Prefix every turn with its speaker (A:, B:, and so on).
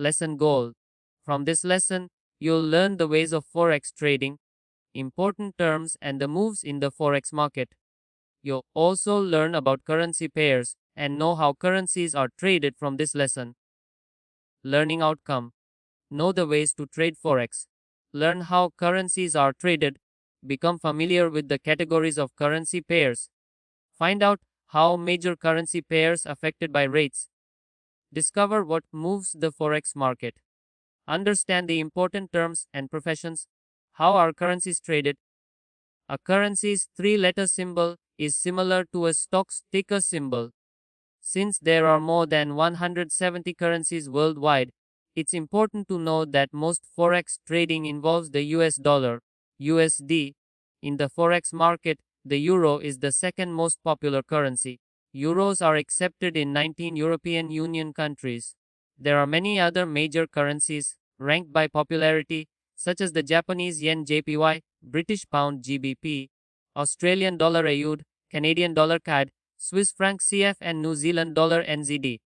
A: Lesson Goal. From this lesson, you'll learn the ways of Forex trading, important terms, and the moves in the Forex market. You'll also learn about currency pairs and know how currencies are traded from this lesson. Learning outcome. Know the ways to trade Forex. Learn how currencies are traded. Become familiar with the categories of currency pairs. Find out how major currency pairs affected by rates. Discover what moves the Forex market. Understand the important terms and professions. How are currencies traded? A currency's three-letter symbol is similar to a stock's ticker symbol. Since there are more than 170 currencies worldwide, it's important to know that most Forex trading involves the US dollar, USD. In the Forex market, the euro is the second most popular currency. Euros are accepted in 19 European Union countries. There are many other major currencies ranked by popularity, such as the Japanese yen JPY, British pound GBP, Australian dollar AUD, Canadian dollar CAD, Swiss franc CF, and New Zealand dollar NZD.